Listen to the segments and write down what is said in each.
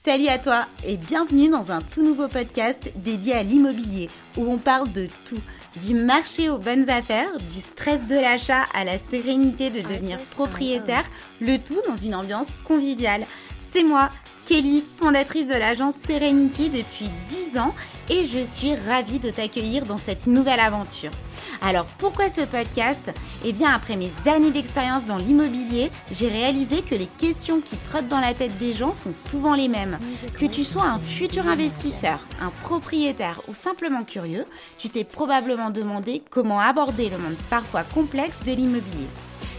Salut à toi et bienvenue dans un tout nouveau podcast dédié à l'immobilier où on parle de tout, du marché aux bonnes affaires, du stress de l'achat à la sérénité de devenir propriétaire, le tout dans une ambiance conviviale. C'est moi, Kelly, fondatrice de l'agence Serenity depuis 10 ans et je suis ravie de t'accueillir dans cette nouvelle aventure. Alors pourquoi ce podcast ? Eh bien après mes années d'expérience dans l'immobilier, j'ai réalisé que les questions qui trottent dans la tête des gens sont souvent les mêmes. Que tu sois un futur investisseur, un propriétaire ou simplement curieux, tu t'es probablement demandé comment aborder le monde parfois complexe de l'immobilier.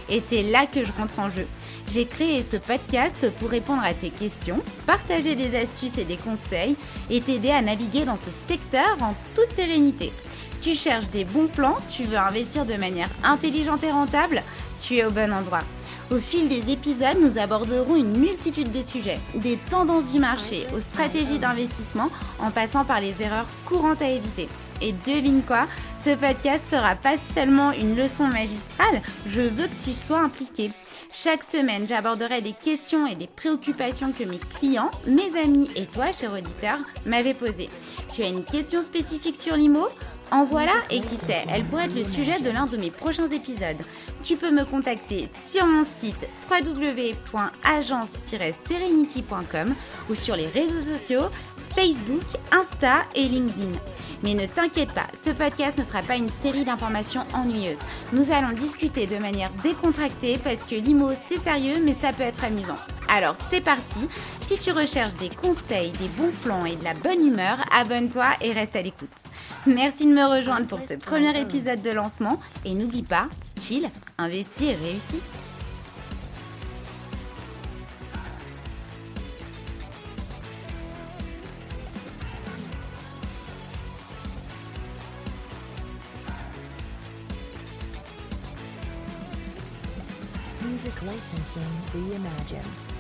Et c'est là que je rentre en jeu. J'ai créé ce podcast pour répondre à tes questions, partager des astuces et des conseils et t'aider à naviguer dans ce secteur en toute sérénité. Tu cherches des bons plans, tu veux investir de manière intelligente et rentable, tu es au bon endroit. Au fil des épisodes, nous aborderons une multitude de sujets, des tendances du marché aux stratégies d'investissement en passant par les erreurs courantes à éviter. Et devine quoi, ce podcast sera pas seulement une leçon magistrale, je veux que tu sois impliqué. Chaque semaine, j'aborderai des questions et des préoccupations que mes clients, mes amis et toi, cher auditeur, m'avaient posées. Tu as une question spécifique sur l'IMO ? En voilà, et qui sait, elle pourrait être le sujet de l'un de mes prochains épisodes. Tu peux me contacter sur mon site www.agence-serenity.com ou sur les réseaux sociaux Facebook, Insta et LinkedIn. Mais ne t'inquiète pas, ce podcast ne sera pas une série d'informations ennuyeuses. Nous allons discuter de manière décontractée parce que l'IMO c'est sérieux mais ça peut être amusant. Alors c'est parti, si tu recherches des conseils, des bons plans et de la bonne humeur, abonne-toi et reste à l'écoute. Merci de me rejoindre pour ce premier épisode de lancement et n'oublie pas, chill, investis et réussis. Music licensing reimagined.